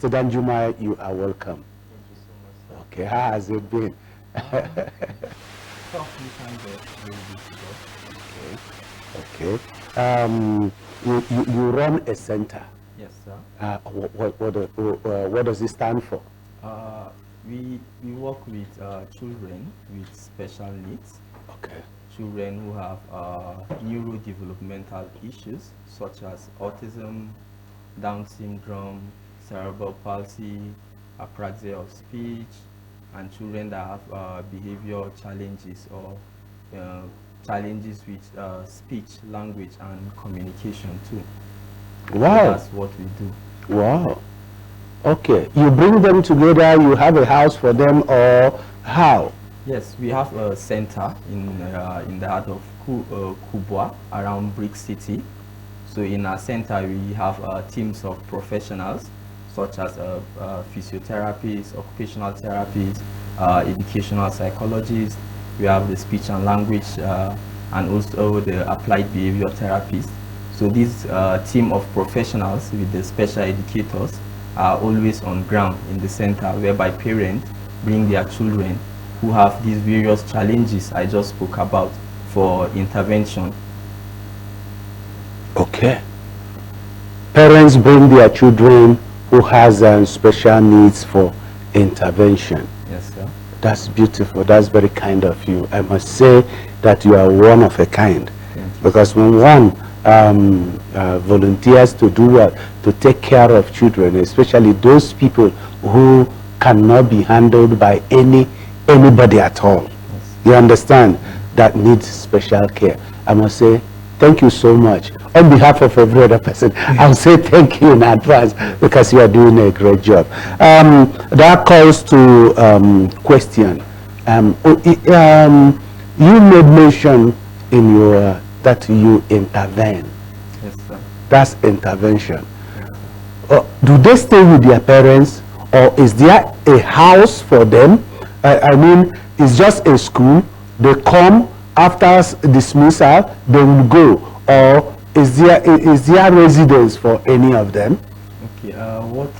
Mr. Danjuma, you are welcome. Thank you so much, sir. Okay, how has it been? Okay. You run a center. Yes, sir. What does it stand for? We work with children with special needs. Okay. Children who have neurodevelopmental issues such as autism, Down syndrome, cerebral palsy, apraxia of speech, and children that have behavioral challenges or challenges with speech, language, and communication too. Wow. So that's what we do. Wow. Okay. You bring them together, you have a house for them, or how? Yes, we have a center in the heart of Kubwa around Brick City. So in our center, we have teams of professionals such as physiotherapists, occupational therapists, educational psychologists. We have the speech and language and also the applied behavior therapists. So this team of professionals with the special educators are always on ground in the center, whereby parents bring their children who have these various challenges I just spoke about for intervention. Okay. Parents bring their children who has special needs for intervention. Yes, sir. That's beautiful. That's very kind of you. I must say that you are one of a kind. Because when one volunteers to do what? To take care of children, especially those people who cannot be handled by anybody at all. Yes. You understand? That needs special care. I must say thank you so much. On behalf of every other person, I'll say thank you in advance because you are doing a great job. That calls to question. You made mention in your that you intervene. Yes, sir. That's intervention. Do they stay with their parents, or is there a house for them? I mean, it's just a school. They come after dismissal, they will go, or is there residence for any of them? Okay, what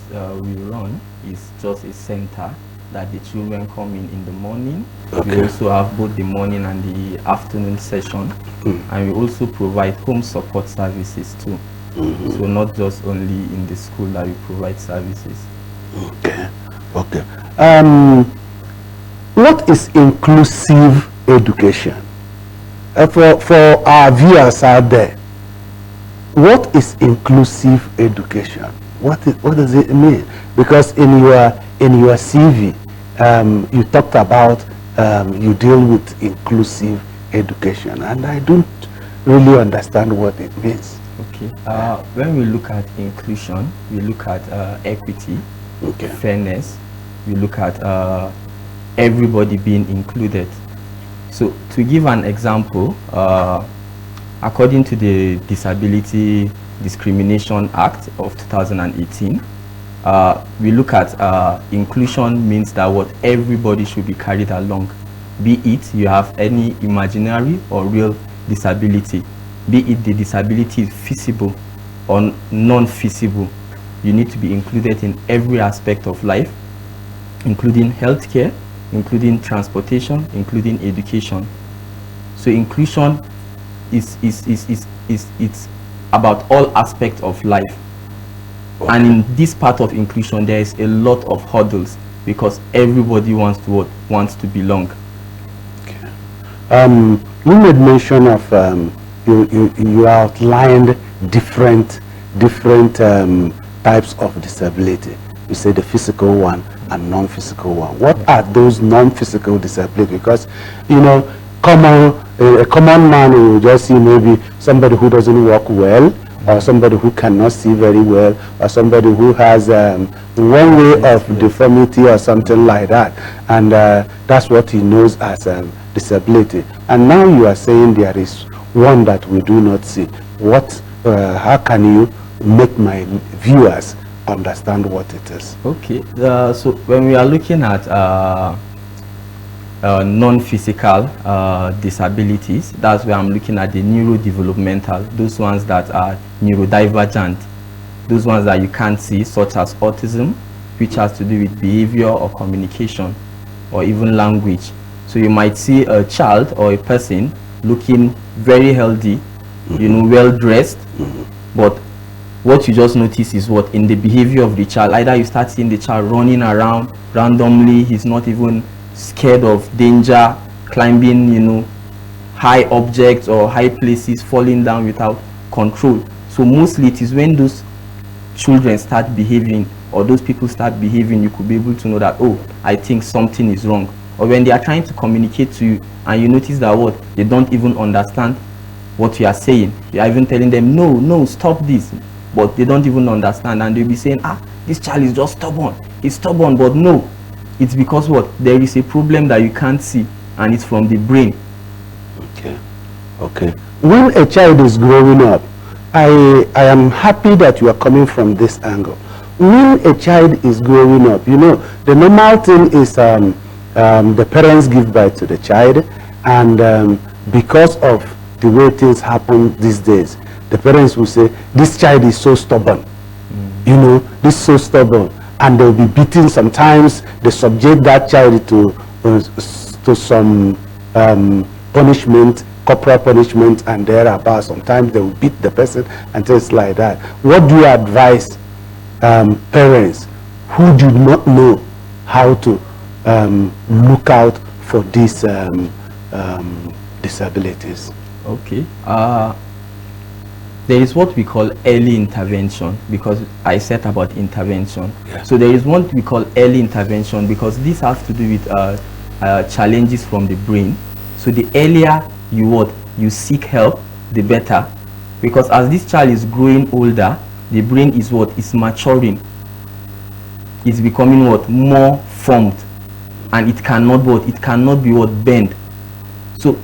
we run is just a center that the children come in the morning. Okay. We also have both the morning and the afternoon session, and we also provide home support services too. So not just only in the school that we provide services. Okay. Okay. What is inclusive education? For our viewers out there, what is inclusive education? What does it mean? Because in your CV, you talked about you deal with inclusive education, and I don't really understand what it means. Okay. When we look at inclusion, we look at equity, okay, fairness. We look at everybody being included. So to give an example, according to the Disability Discrimination Act of 2018, we look at inclusion means that what everybody should be carried along, be it you have any imaginary or real disability, be it the disability is feasible or non-feasible. You need to be included in every aspect of life, including healthcare, including transportation, including education. So inclusion is about all aspects of life. Okay. And in this part of inclusion, there is a lot of hurdles because everybody wants to belong. Okay. You made mention of you outlined different types of disability. You say the physical one and non-physical one. What are those non-physical disabilities? Because a common man will just see maybe somebody who doesn't walk well, or somebody who cannot see very well, or somebody who has one way of deformity or something like that, and that's what he knows as disability. And now you are saying there is one that we do not see. How can you make my viewers understand what it is? Okay, so when we are looking at non-physical disabilities, that's where I'm looking at the neurodevelopmental, those ones that are neurodivergent, those ones that you can't see, such as autism, which has to do with behavior or communication or even language. So you might see a child or a person looking very healthy, you know, well dressed, but what you just notice is what in the behavior of the child. Either you start seeing the child running around randomly, he's not even scared of danger, climbing, you know, high objects or high places, falling down without control. So mostly it is when those children start behaving or those people start behaving, you could be able to know that, oh, I think something is wrong. Or when they are trying to communicate to you and you notice that what they don't even understand what you are saying. You are even telling them, no, stop this, but they don't even understand, and they'll be saying, this child is just stubborn, he's stubborn. But no, it's because what, there is a problem that you can't see, and it's from the brain. Okay. When a child is growing up, I am happy that you are coming from this angle. When a child is growing up, you know, the normal thing is the parents give birth to the child, and because of the way things happen these days, the parents will say, this child is so stubborn, you know, this is so stubborn, and they'll be beating. Sometimes they subject that child to some punishment, corporal punishment, and thereabout. Sometimes they will beat the person and things like that. What do you advise parents who do not know how to look out for these disabilities? Okay. There is what we call early intervention, because I said about intervention. Yeah. So there is what we call early intervention, because this has to do with challenges from the brain. So the earlier you seek help, the better, because as this child is growing older, the brain is maturing. It's becoming more formed, and it cannot be bent. So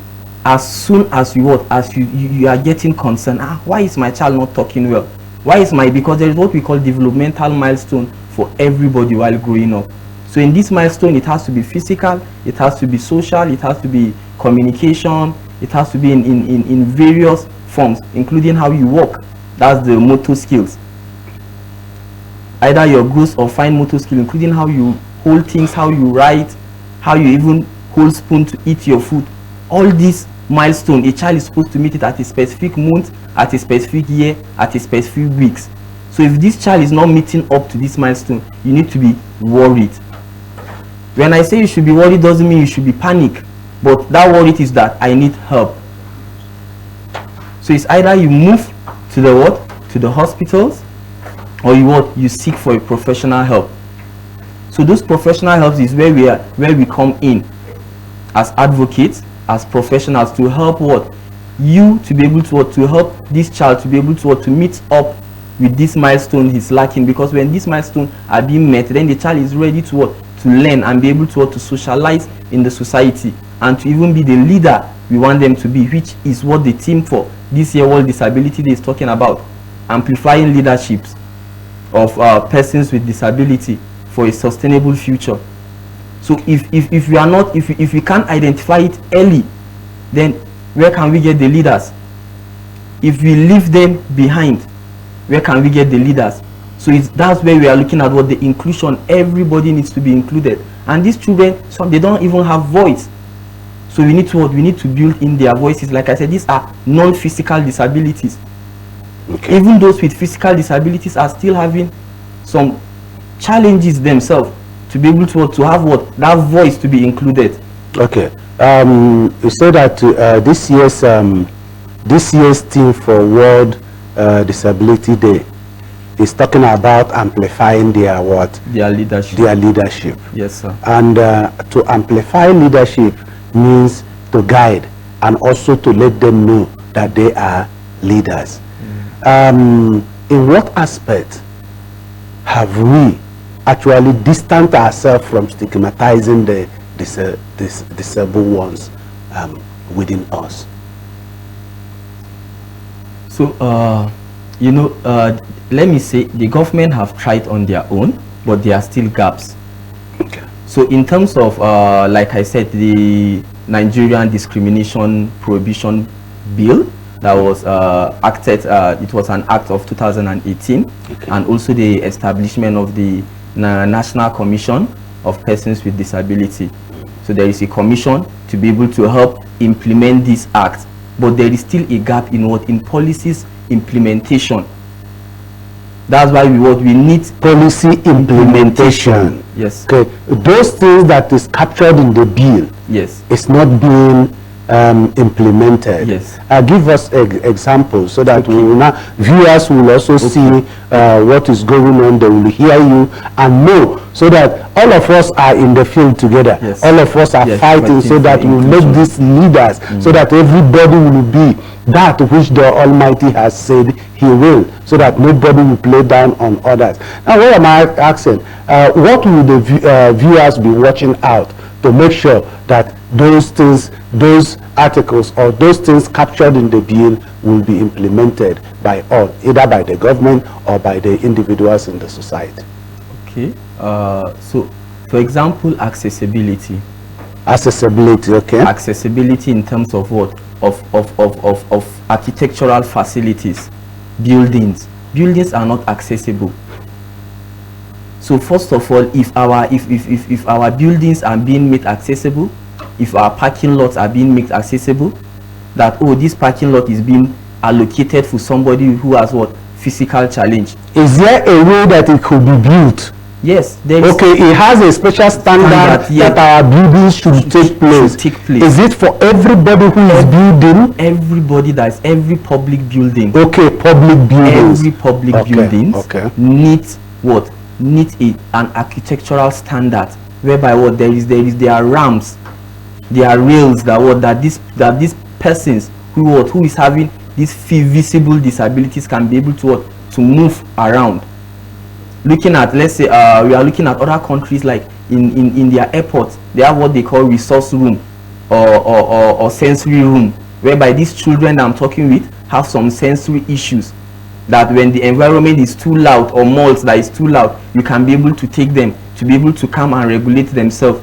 as soon as you are getting concerned, why is my child not talking well? Because there is what we call developmental milestone for everybody while growing up. So in this milestone, it has to be physical, it has to be social, it has to be communication, it has to be in various forms, including how you walk. That's the motor skills. Either your gross or fine motor skill, including how you hold things, how you write, how you even hold spoon to eat your food. All these milestones, a child is supposed to meet it at a specific month, at a specific year, at a specific weeks. So if this child is not meeting up to this milestone, you need to be worried. When I say you should be worried, doesn't mean you should be panic, but that worry is that I need help. So it's either you move to the hospitals, or you seek for a professional help. So those professional helps is where we come in as advocates, as professionals, to help you to be able to help this child to be able to meet up with this milestone he's lacking. Because when these milestones are being met, then the child is ready to learn and be able to socialize in the society, and to even be the leader we want them to be, which is what the team for this year World Disability Day is talking about: amplifying leaderships of persons with disability for a sustainable future. So if we can't identify it early, then where can we get the leaders? If we leave them behind, where can we get the leaders? So that's where we are looking at the inclusion. Everybody needs to be included, and these children, some they don't even have voice. So we need to build in their voices. Like I said, these are non-physical disabilities. Okay. Even those with physical disabilities are still having some challenges themselves to be able to have that voice to be included. Okay. You said that this year's theme for World Disability Day is talking about amplifying their leadership. Yes, sir. And to amplify leadership means to guide and also to let them know that they are leaders. In what aspect have we actually distanced ourselves from stigmatizing the disabled ones within us? So let me say the government have tried on their own, but there are still gaps. Okay. So in terms of like I said, the Nigerian Discrimination Prohibition Bill that was acted, it was an act of 2018, okay. And also the establishment of the National Commission of Persons with Disability. So there is a commission to be able to help implement this act, but there is still a gap in what? In policies implementation. That's why we need policy implementation. Yes. Okay. Those things that is captured in the bill. Yes. It's not being implemented. Yes. Give us examples so that we will now, viewers will also see what is going on. They will hear you and know, so that all of us are in the field together. Yes. All of us are fighting so that we make these leaders, so that everybody will be that which the Almighty has said he will, so that nobody will play down on others. Now, what am I asking? What will the viewers be watching out to make sure that those things, those articles or those things captured in the bill will be implemented by all, either by the government or by the individuals in the society? Okay. So, for example, accessibility. Accessibility, okay. Accessibility in terms of what? Of architectural facilities, buildings. Buildings are not accessible. So first of all, if our buildings are being made accessible, if our parking lots are being made accessible, that this parking lot is being allocated for somebody who has what? Physical challenge. Is there a way that it could be built? Yes, there is. Okay, it has a special standard that our buildings should take place. Is it for everybody who is building? Everybody, that is every public building. Okay, public buildings. Every public buildings needs what? Needs an architectural standard whereby what there are ramps, there are rails that these persons who is having these visible disabilities can be able to move around. Looking at, let's say, we are looking at other countries, like in their airports, they have what they call resource room or sensory room, whereby these children that I'm talking with have some sensory issues, that when the environment is too loud or malls that is too loud, you can be able to take them to be able to come and regulate themselves.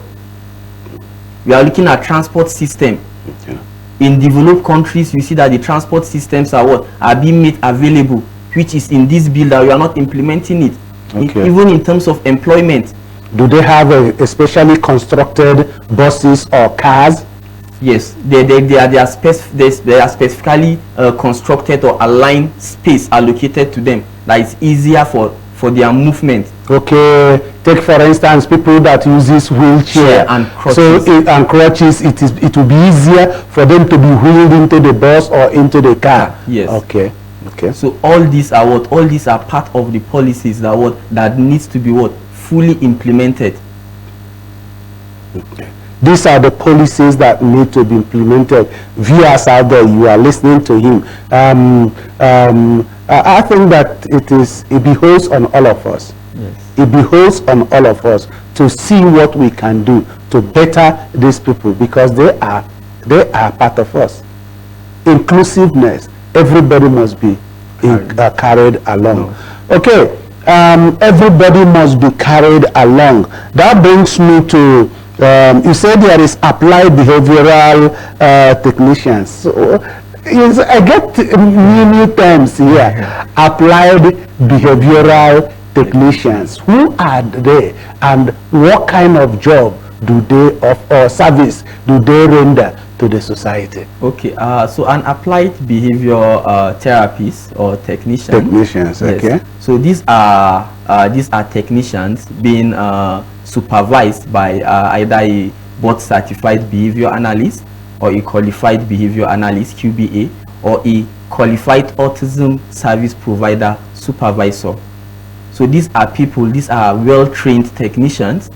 We are looking at transport system. Okay. In developed countries, you see that the transport systems are being made available, which is in this bill that we are not implementing it. Okay. Even in terms of employment. Do they have a specially constructed buses or cars? Yes, they are specifically constructed or aligned space allocated to them that is easier for their movement. Okay, take for instance people that uses wheelchair and crutches. Crutches, it will be easier for them to be wheeled into the bus or into the car. Yes. Okay. Okay. So all these are part of the policies that needs to be fully implemented. Okay. These are the policies that need to be implemented. Viewers out there, you are listening to him. I think that it behoves on all of us. Yes. It behoves on all of us to see what we can do to better these people, because they are part of us. Inclusiveness. Everybody must be carried along. No. Okay, everybody must be carried along. That brings me to, you said there is applied behavioral technicians. So, I get new terms here. Applied behavioral technicians. Who are they, and what kind of job do they or service do they render to the society? Okay, so an applied behavior therapist or technician. Technicians, okay. Yes. So these are technicians being supervised by either a board certified behavior analyst or a qualified behavior analyst (QBA) or a qualified autism service provider supervisor. So these are well-trained technicians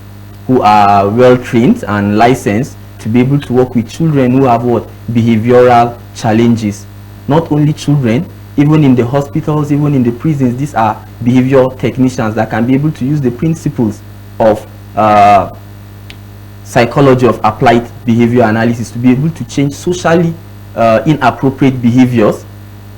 who are well-trained and licensed to be able to work with children who have behavioral challenges. Not only children, even in the hospitals, even in the prisons, these are behavioral technicians that can be able to use the principles of psychology of applied behavior analysis to be able to change socially inappropriate behaviors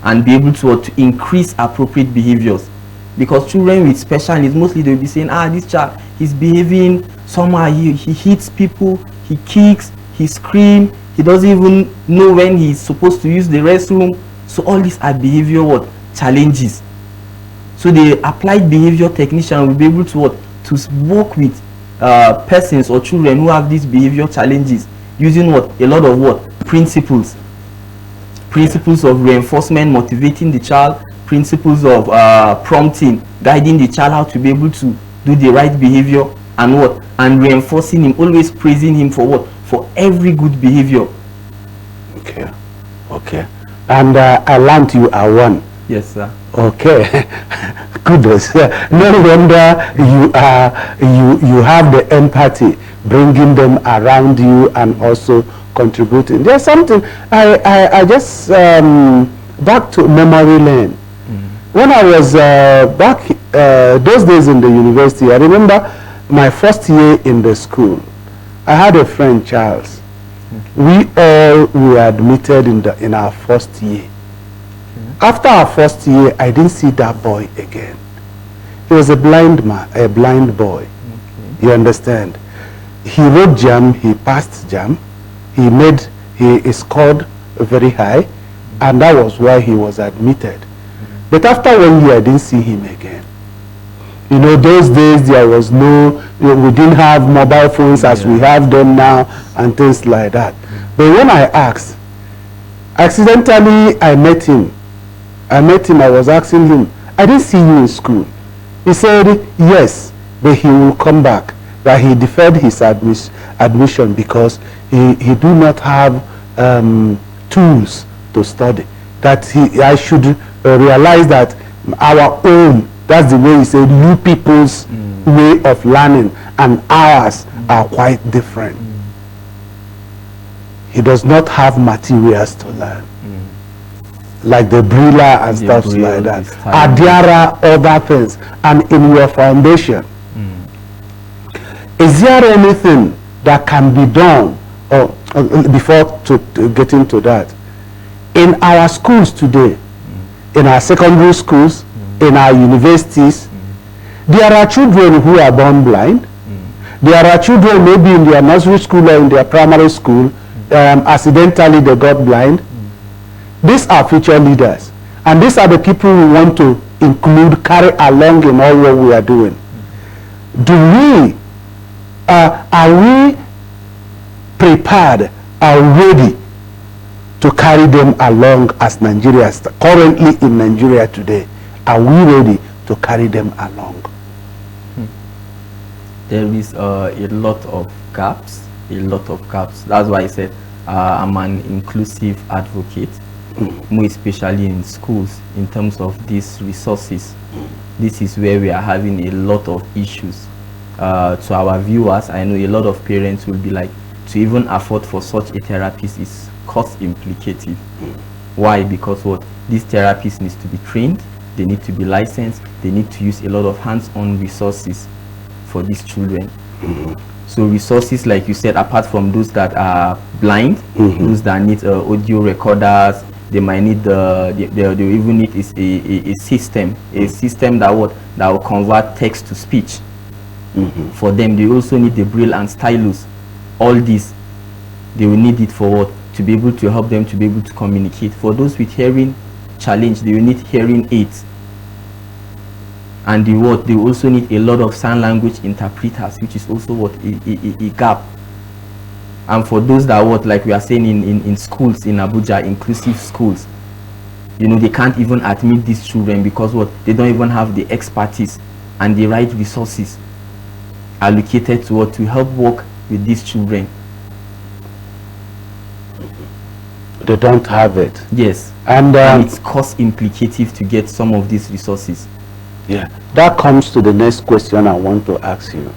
and be able to increase appropriate behaviors. Because children with special needs, mostly they will be saying, this child, he's behaving somehow, he hits people, he kicks, he screams, he doesn't even know when he's supposed to use the restroom. So all these are behavior challenges. So the applied behavior technician will be able to to work with persons or children who have these behavior challenges using what? A lot of what? Principles of reinforcement, motivating the child, principles of prompting, guiding the child how to be able to do the right behavior, and what? And reinforcing him, always praising him for what? For every good behavior. Okay. And I learned you are one. Yes, sir. Okay. Kudos. No wonder you have the empathy, bringing them around you and also contributing. There's something I just back to memory lane. When I was back those days in the university, I remember my first year in the school. I had a friend, Charles. We all were admitted in our first year. After our first year, I didn't see that boy again. He was a blind man, a blind boy. You understand? He wrote JAM, he passed JAM. He scored very high, and that was why he was admitted. But after 1 year, I didn't see him again. You know, those days there was we didn't have mobile phones as we have them now and things like that. But when I asked, accidentally I met him. I was asking him, I didn't see you in school. He said, yes, but he will come back. That he deferred his admission because he do not have tools to study. That I should realize that our own, that's the way he said, new people's way of learning and ours are quite different. He does not have materials to learn. Like the Brilla and stuff like that. And there are other things. And in your foundation, is there anything that can be done, or before to get into that, in our schools today, in our secondary schools, in our universities, there are children who are born blind. There are children maybe in their nursery school or in their primary school, accidentally they got blind. These are future leaders, and these are the people we want to include, carry along in all what we are doing. Are we prepared, are ready to carry them along as Nigerians, currently in Nigeria today? Are we ready to carry them along? There is a lot of gaps, That's why I said I'm an inclusive advocate, more especially in schools, in terms of these resources. This is where we are having a lot of issues. To our viewers, I know a lot of parents will be like, to even afford for such a therapist is cost implicative. Why? Because what? These therapists need to be trained, they need to be licensed, they need to use a lot of hands-on resources for these children. So resources, like you said, apart from those that are blind, those that need audio recorders, they might need they even need is a system that will convert text to speech. For them, they also need the braille and stylus. All this, they will need it for what? To be able to help them to be able to communicate. For those with hearing challenge, they will need hearing aids. And they also need a lot of sign language interpreters, which is also a gap. And for those that like we are saying in schools in Abuja, inclusive schools, you know, they can't even admit these children because they don't even have the expertise and the right resources allocated to help work with these children. They don't have it. Yes. And it's cost implicative to get some of these resources. Yeah, that comes to the next question I want to ask you.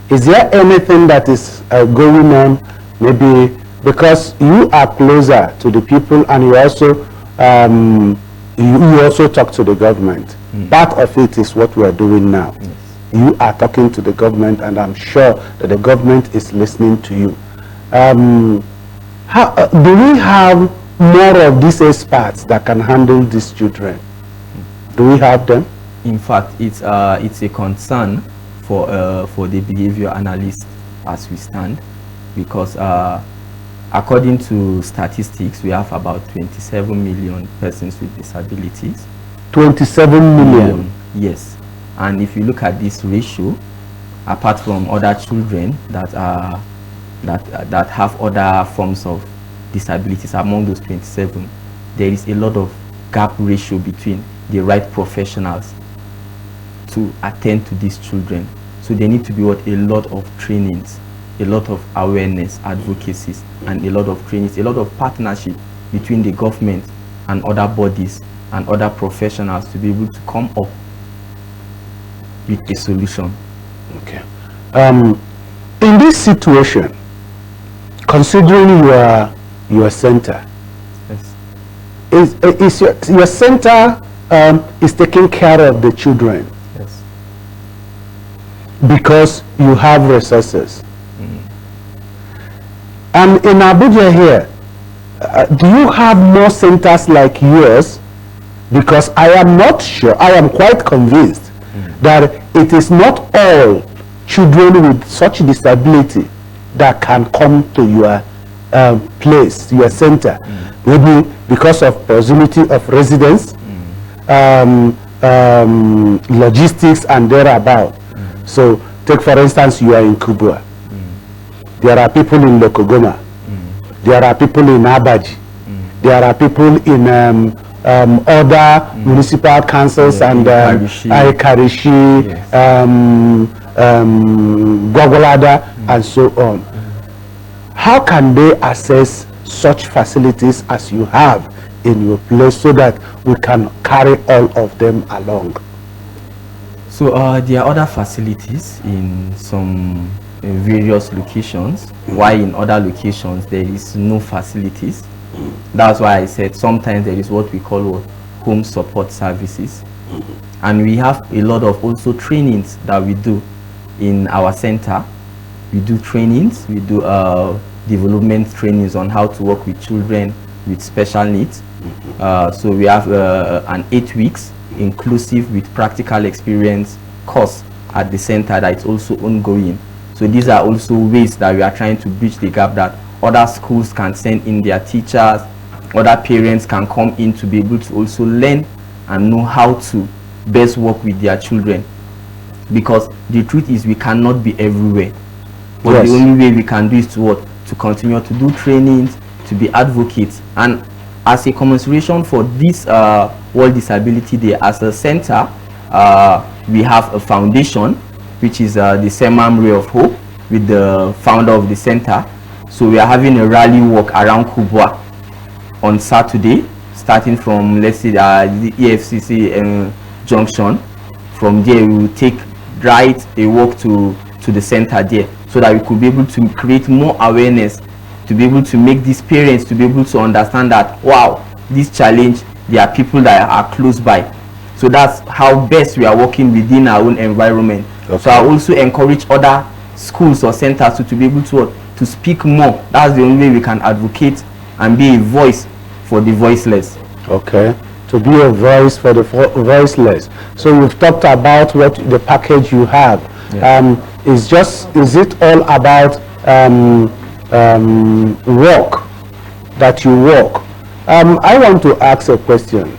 Is there anything that is going on, maybe because you are closer to the people and you also you also talk to the government? Part of it is what we are doing now. Yes. You are talking to the government, and I'm sure that the government is listening to you. Do we have more of these experts that can handle these children? Do we have them? In fact, it's a concern for the behavior analysts as we stand, because according to statistics, we have about 27 million persons with disabilities. 27 million? Yes. And if you look at this ratio, apart from other children that are that have other forms of disabilities. Among those 27, there is a lot of gap ratio between the right professionals to attend to these children. So they need to be a lot of trainings, a lot of awareness, advocacies, and a lot of trainings, a lot of partnership between the government and other bodies and other professionals to be able to come up with a solution. Okay. In this situation, considering your center, Yes. is your center is taking care of the children Yes. because you have resources. And in Abuja here, do you have more centers like yours? Because I am not sure, I am quite convinced that it is not all children with such disability that can come to your place, your center. Maybe because of proximity of residence, logistics and thereabout. So take for instance, you are in Kubwa. There are people in Lokogoma. There are people in Abaji. There are people in other municipal councils and Karishi, Yes. Gwagwalada, and so on. How can they access such facilities as you have in your place so that we can carry all of them along? So there are other facilities in some various locations, while in other locations there is no facilities. That's why I said sometimes there is what we call home support services, and we have a lot of also trainings that we do in our center. We do trainings, we do development trainings on how to work with children with special needs. So we have an 8 weeks inclusive with practical experience course at the center that is also ongoing. So these are also ways that we are trying to bridge the gap, that other schools can send in their teachers, other parents can come in to be able to also learn and know how to best work with their children. Because the truth is we cannot be everywhere. But Yes. the only way we can do is to what? To continue to do trainings, to be advocates. And as a commemoration for this World Disability Day, as a center, we have a foundation, which is the Saimam Ray of Hope, with the founder of the center. So we are having a rally walk around Kubwa on Saturday, starting from, let's say, the EFCC junction. From there, we will take a walk to the center there, so that we could be able to create more awareness, to be able to make these parents to be able to understand that, wow, this challenge, there are people that are close by. So that's how best we are working within our own environment. Okay. So I also encourage other schools or centers to be able to speak more. That's the only way we can advocate and be a voice for the voiceless. Okay, to be a voice for the voiceless. So you've talked about what the package you have. Yeah. Is it all about work that you work? I want to ask a question.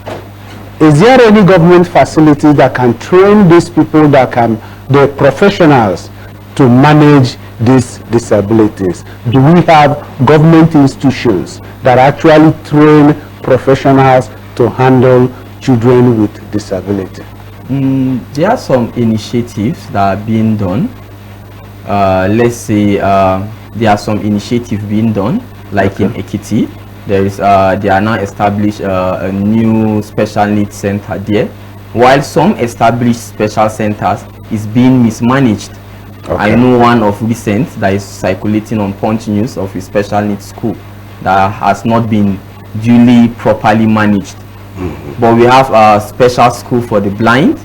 Is there any government facility that can train these people, the professionals, to manage these disabilities? Do we have government institutions that actually train professionals to handle children with disability? There are some initiatives that are being done. Let's say there are some initiatives being done, like in Ekiti. They are now established a new special needs center there, while some established special centers is being mismanaged. Okay. I know one of recent that is circulating on Punch News of a special needs school that has not been duly properly managed. But we have a special school for the blind,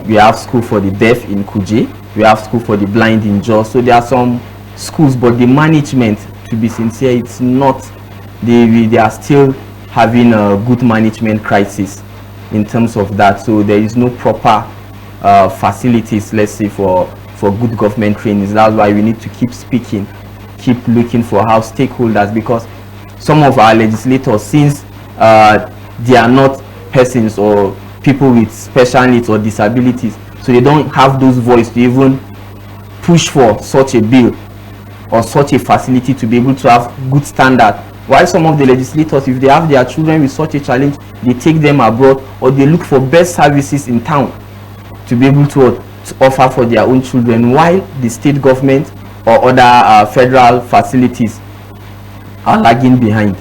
we have school for the deaf in Kuje, we have school for the blind in Jos. So there are some schools, but the management, to be sincere, it's not, they are still having a good management crisis in terms of that. So there is no proper facilities, let's say, for good government trainings. That's why we need to keep speaking, keep looking for how stakeholders, because some of our legislators, since they are not persons or people with special needs or disabilities, so they don't have those voice to even push for such a bill or such a facility to be able to have good standard. While some of the legislators, if they have their children with such a challenge, they take them abroad or they look for best services in town to be able to offer for their own children, while the state government or other federal facilities are lagging behind.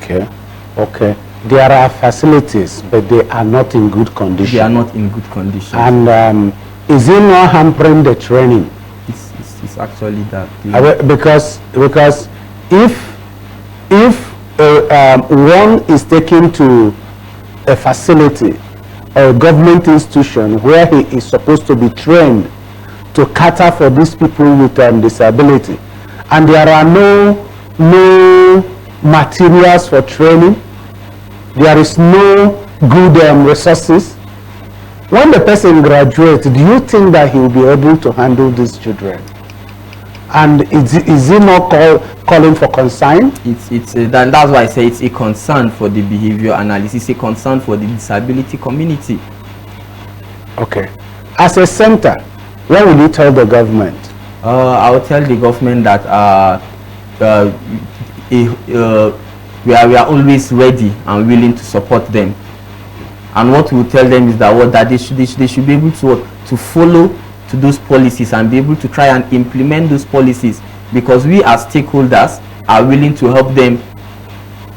Okay. There are facilities, but they are not in good condition. They are not in good condition. And is it not hampering the training? It's actually that. Because if one is taken to a facility or a government institution where he is supposed to be trained to cater for these people with disability, and there are no materials for training, there is no good resources. When the person graduates, do you think that he will be able to handle these children? And is he not calling for concern? That's why I say it's a concern for the behavior analysis, a concern for the disability community. Okay. As a center, what will you tell the government? I will tell the government that we are always ready and willing to support them. And what we will tell them is that they should be able to follow to those policies and be able to try and implement those policies, because we as stakeholders are willing to help them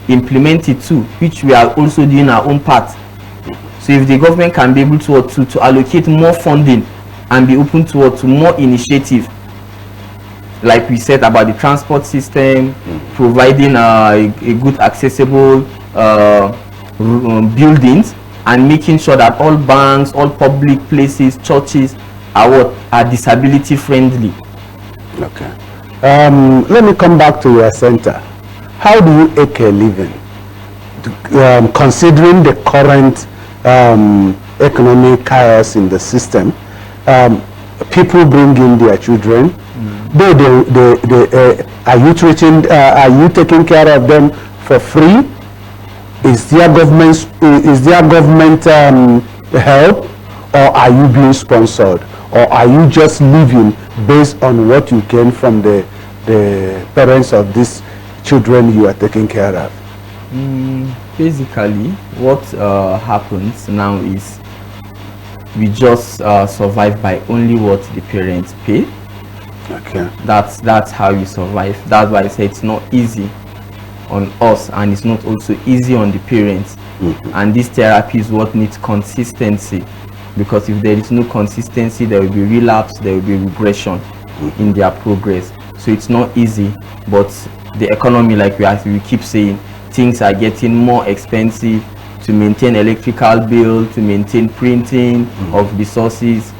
implement it too, which we are also doing our own part. So if the government can be able to allocate more funding and be open to more initiative, like we said about the transport system, providing a good accessible buildings, and making sure that all banks, all public places, churches are disability friendly. Okay. Let me come back to your center. How do you make a living, considering the current economic chaos in the system? People bring in their children. Are you taking care of them for free? Is there government help, or are you being sponsored, or are you just living based on what you gain from the parents of these children you are taking care of? Basically, what happens now is we just survive by only what the parents pay. Okay. That's how we survive. That's why I say it's not easy on us, and it's not also easy on the parents. And this therapy is what needs consistency, because if there is no consistency, there will be relapse, there will be regression in their progress. So it's not easy, but the economy, like we keep saying, things are getting more expensive to maintain electrical bill, to maintain printing of resources,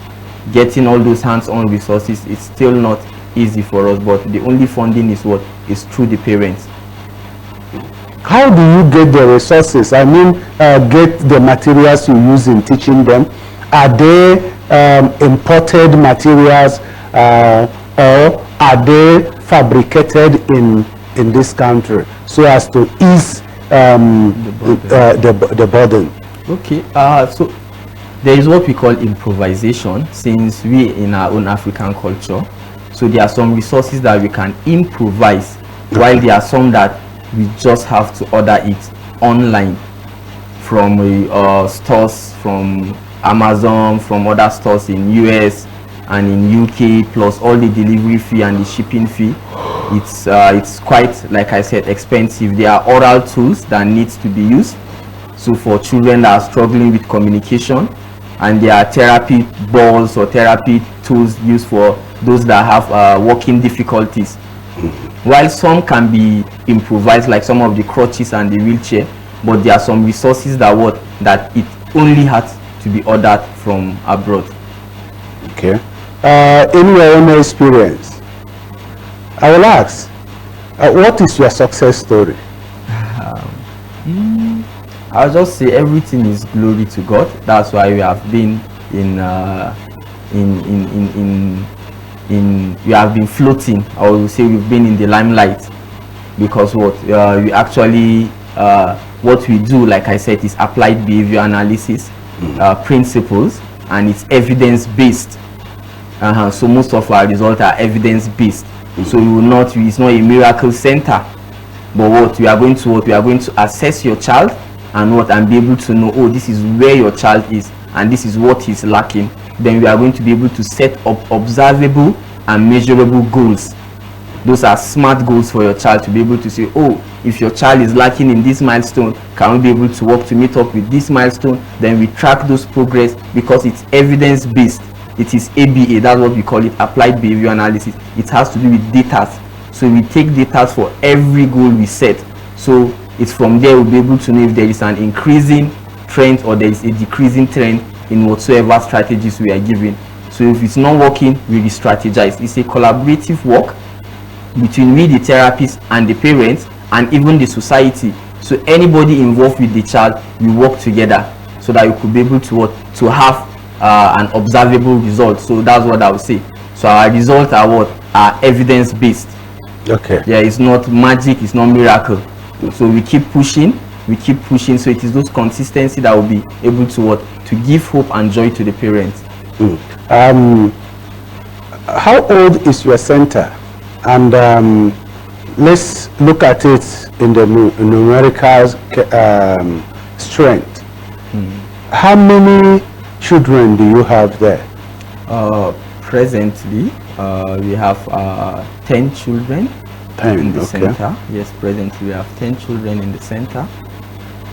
getting all those hands-on resources. It's still not easy for us, but the only funding is through the parents. How do you get the resources? I mean, get the materials you use in teaching them. Are they imported materials, or are they fabricated in this country so as to ease the burden? Okay, so there is what we call improvisation, since we in our own African culture. So there are some resources that we can improvise, while there are some that we just have to order it online from stores, from Amazon, from other stores in US and in UK, plus all the delivery fee and the shipping fee. It's quite, like I said, expensive. There are oral tools that needs to be used, so for children that are struggling with communication, and there are therapy balls or therapy tools used for those that have walking difficulties. While some can be improvised, like some of the crutches and the wheelchair, but there are some resources that it only has to be ordered from abroad. Okay. In your own experience, I will ask, what is your success story? I'll just say everything is glory to God. That's why we have been we have been floating, or we say we've been in the limelight, because we actually what we do, like I said, is applied behavior analysis principles, and it's evidence-based. So most of our results are evidence-based. So you will not, it's not a miracle center, but what we are going to assess your child and be able to know, oh, this is where your child is and this is what he's lacking. Then we are going to be able to set up observable and measurable goals. Those are SMART goals for your child, to be able to say, oh, if your child is lacking in this milestone, can we be able to work to meet up with this milestone? Then we track those progress, because it's evidence-based. It is ABA, that's what we call it, applied behavior analysis. It has to do with data. So we take data for every goal we set. So it's from there we'll be able to know if there is an increasing trend or there is a decreasing trend in whatsoever strategies we are giving. So if it's not working, we re-strategize. It's a collaborative work between we, the therapists, and the parents, and even the society. So anybody involved with the child, we work together so that we could be able to have an observable result. So that's what I would say. So our results are evidence-based. Okay. Yeah, it's not magic, it's not miracle. So we keep pushing. So it is those consistency that will be able to give hope and joy to the parents. How old is your center? And let's look at it in the numerical strength. How many children do you have there? Presently, we have 10 children 10 in the center. Yes, presently we have 10 children in the center,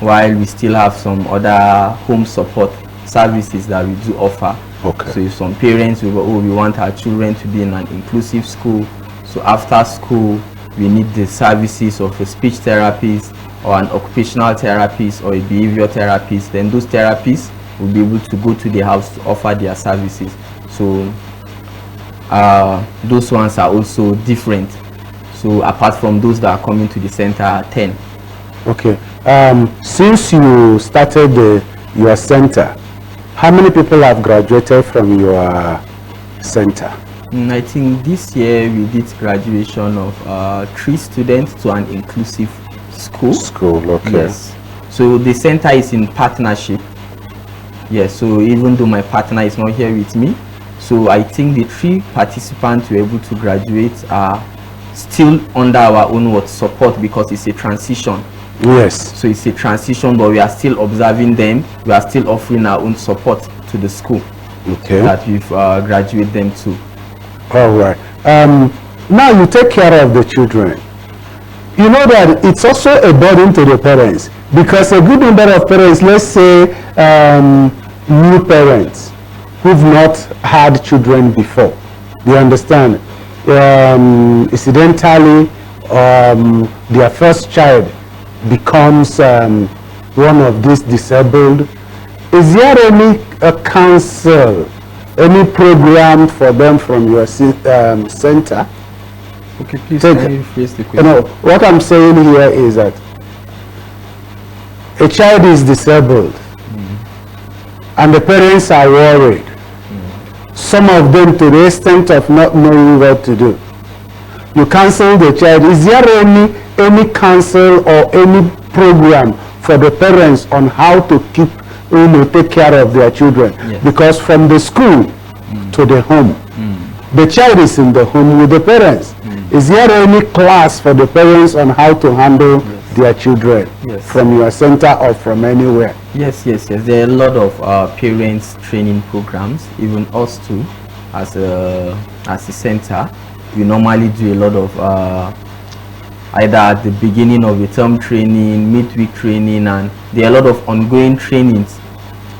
while we still have some other home support services that we do offer. Okay. So if some parents will go, oh, we want our children to be in an inclusive school, so after school we need the services of a speech therapist or an occupational therapist or a behavior therapist, then those therapists will be able to go to the house to offer their services. So those ones are also different. So apart from those that are coming to the center are 10. Okay. Since you started your center, how many people have graduated from your center? I think this year we did graduation of 3 students to an inclusive school. Okay. Yes. So the center is in partnership. Yes, so even though my partner is not here with me, so I think the 3 participants were able to graduate are still under our own support, because it's a transition. Yes. So it's a transition, but we are still observing them. We are still offering our own support to the school. Okay. That we've graduated them to. All right. Now you take care of the children. You know that it's also a burden to the parents, because a good number of parents, let's say new parents who've not had children before, you understand, incidentally their first child becomes one of these disabled. Is there any counsel, any program for them from your center? Okay, please can you rephrase the question? No, what I'm saying here is that a child is disabled and the parents are worried. Some of them to the extent of not knowing what to do. You counsel the child. Is there any counsel or any program for the parents on how to take care of their children? Yes. Because from the school to the home, the child is in the home with the parents. Is there any class for the parents on how to handle their children from your center or from anywhere? Yes. There are a lot of parents training programs. Even us too, as a center, we normally do a lot of either at the beginning of the term training, midweek training, and there are a lot of ongoing trainings.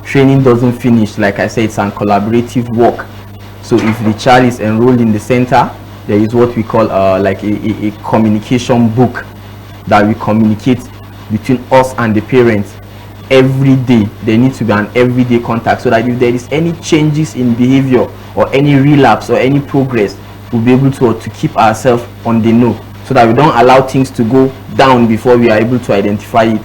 Training doesn't finish. Like I said, it's a collaborative work. So if the child is enrolled in the center, there is what we call like a communication book that we communicate between us and the parents every day. There needs to be an everyday contact, so that if there is any changes in behavior or any relapse or any progress, we'll be able to keep ourselves on the know, so that we don't allow things to go down before we are able to identify it.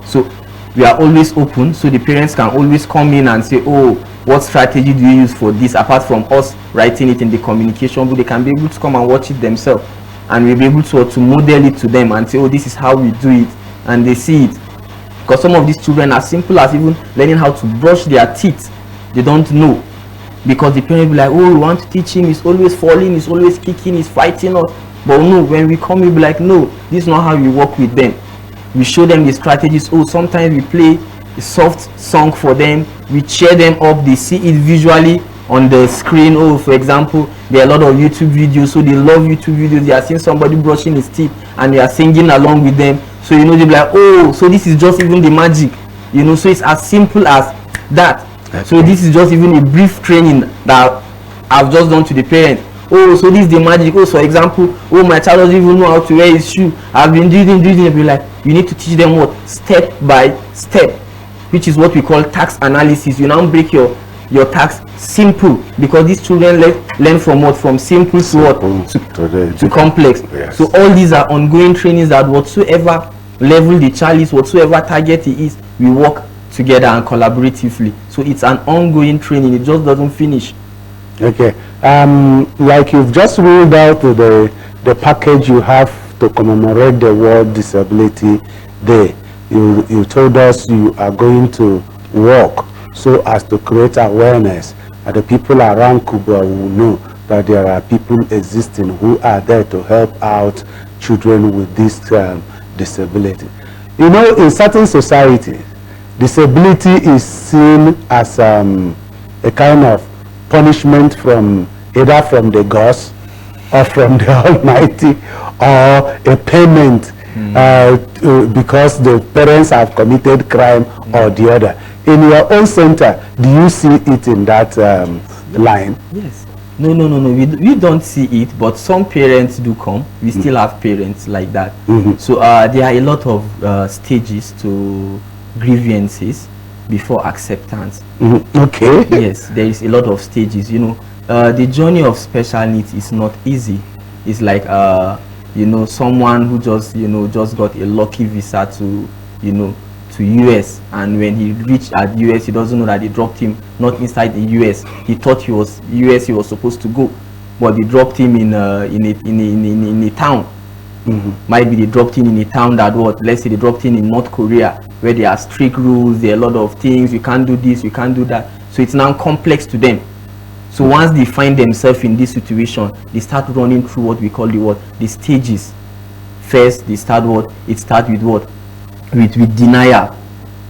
So we are always open, so the parents can always come in and say, oh, what strategy do you use for this? Apart from us writing it in the communication book, they can be able to come and watch it themselves, and we'll be able to model it to them and say, oh, this is how we do it, and they see it. Because some of these children are simple as even learning how to brush their teeth. They don't know. Because the parent be like, oh, we want to teach him, he's always falling, he's always kicking, he's fighting us. But no, when we come, we be like, no, this is not how we work with them. We show them the strategies. Oh, sometimes we play a soft song for them, we cheer them up, they see it visually on the screen. Oh, for example, there are a lot of YouTube videos, so they love YouTube videos. They are seeing somebody brushing his teeth and they are singing along with them. So you know, they be like, oh, so this is just even the magic, you know. So it's as simple as that. So this is just even a brief training that I've just done to the parent. Oh, so this is the magic. Oh, for example, oh, my child doesn't even know how to wear his shoe. I've been doing. Be like, you need to teach them what? Step by step, which is what we call task analysis. You now break your task simple, because these children learn from what? From simple to what? To complex. Yes. So all these are ongoing trainings that whatsoever level the child is, whatsoever target he is, we work together and collaboratively. So it's an ongoing training, it just doesn't finish. Okay, like you've just ruled out the package you have to commemorate the World Disability Day. You told us you are going to work so as to create awareness, and the people around Kubwa will know that there are people existing who are there to help out children with this disability. You know, in certain societies, disability is seen as a kind of punishment from either from the gods or from the Almighty, or a payment because the parents have committed crime or the other. In your own center, do you see it in that line? Yes. No. We don't see it, but some parents do come. We still have parents like that. So there are a lot of stages to grievances before acceptance. Okay. Yes, there is a lot of stages. You know, the journey of special needs is not easy. It's like you know, someone who just got a lucky visa to to US, and when he reached at US, he doesn't know that they dropped him not inside the US. He thought he was US, he was supposed to go, but they dropped him in a town. Might be they dropped him in a town that let's say they dropped him in North Korea, where there are strict rules, there are a lot of things, you can't do this, you can't do that. So it's now complex to them. So once they find themselves in this situation, they start running through what we call the stages. First, they start it starts with with denial.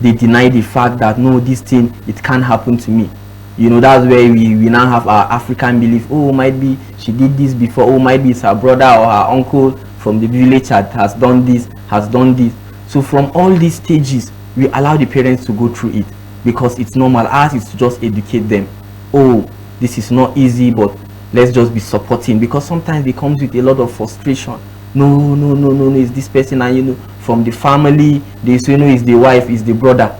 They deny the fact that no, this thing, it can't happen to me. You know, that's where we now have our African belief. Oh, might be she did this before. Oh, might be it's her brother or her uncle from the village has done this, has done this. So from all these stages, we allow the parents to go through it, because it's normal. Ours is to just educate them. Oh, this is not easy, but let's just be supporting, because sometimes it comes with a lot of frustration. No, it's this person, and from the family, they say no, it's the wife, it's the brother.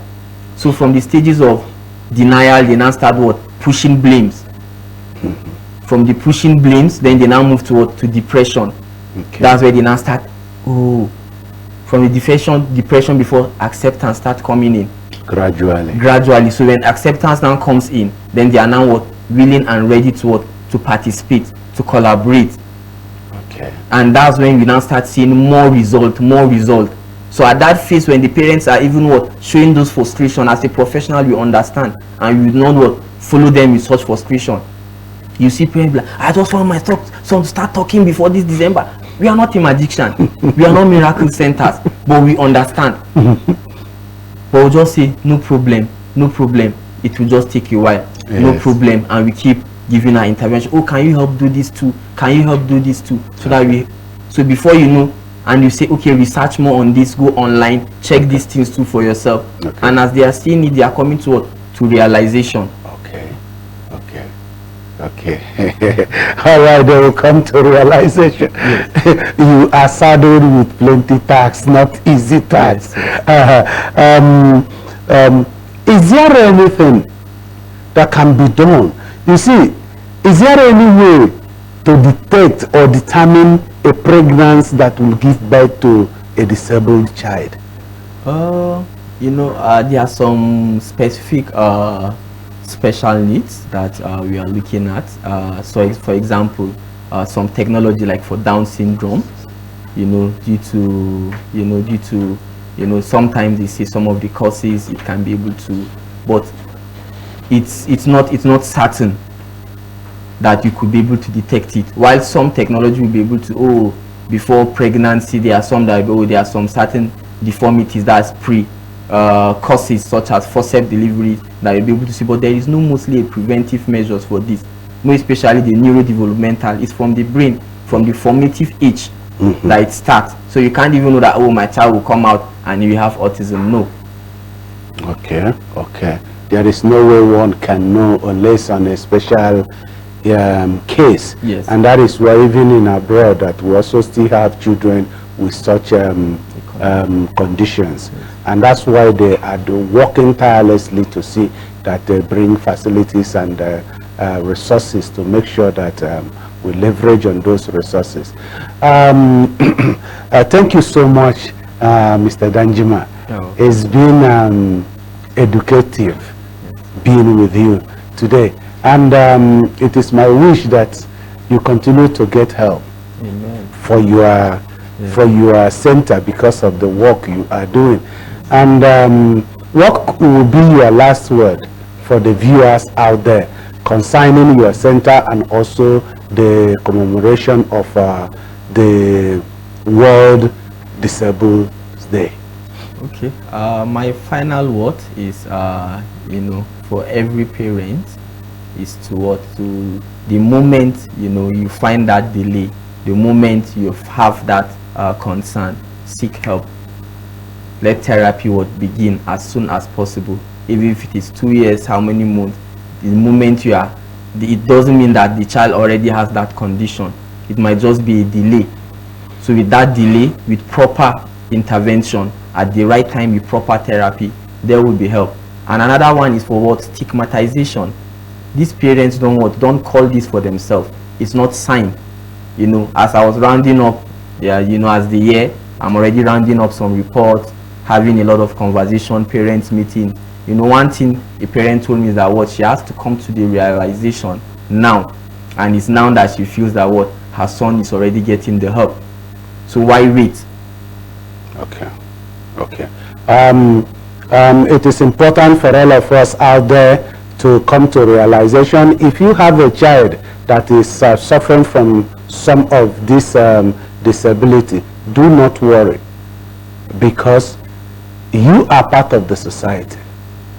So from the stages of denial, they now start pushing blames. From the pushing blames, then they now move to depression. Okay. That's where they now start from the depression before acceptance start coming in. Gradually. So when acceptance now comes in, then they are now willing and ready to participate, to collaborate. Okay. And that's when we now start seeing more result. So at that phase, when the parents are even showing those frustration, as a professional, you understand, and you not follow them with such frustration. You see parents like, I just want my son to start talking before this December. We are not a magician. We are not miracle centers, but we understand. But we'll just say, no problem. It will just take a while. Yes. No problem. And we keep giving our intervention. Oh, can you help do this too? So that so before you know, and you say, okay, research more on this, go online, check these things too for yourself. Okay. And as they are seeing it, they are coming to realization. Okay. All right, they will come to realization. Yes. You are saddled with plenty tasks, not easy tasks. Yes. Is there anything that can be done? You see, is there any way to detect or determine a pregnancy that will give birth to a disabled child? There are some specific special needs that we are looking at. So for example, some technology like for Down syndrome, due to sometimes they say some of the causes it can be able to, but it's not certain that you could be able to detect it. While some technology will be able to, before pregnancy, there are some that there are some certain deformities, that's causes such as forceps delivery that you'll be able to see, but there is no mostly a preventive measures for this. More especially the neurodevelopmental is from the brain, from the formative age that it starts. So you can't even know that, my child will come out and you have autism. No. Okay. There is no way one can know unless on a special case. Yes. And that is why even in abroad that we also still have children with such conditions. Yes. And that's why they are working tirelessly to see that they bring facilities and resources to make sure that we leverage on those resources. Thank you so much, Mr. Danjuma. Oh. It's been educative being with you today, and it is my wish that you continue to get help. Amen. For your center because of the work you are doing. And what will be your last word for the viewers out there concerning your center and also the commemoration of the World Disabled Day? Okay, my final word is for every parent is to the moment you find that delay, the moment you have that concern, seek help. Let therapy begin as soon as possible, even if it is 2 years, how many months. The moment it doesn't mean that the child already has that condition. It might just be a delay. So with that delay, with proper intervention at the right time, with proper therapy, there will be help. And another one is for stigmatization. These parents don't call this for themselves. It's not sign. As I was rounding up, as the year, I'm already rounding up some reports, having a lot of conversation, parents meeting. One thing a parent told me is that she has to come to the realization now, and it's now that she feels that her son is already getting the help. So why wait? Okay. It is important for all of us out there to come to realization. If you have a child that is suffering from some of this disability, do not worry, because you are part of the society.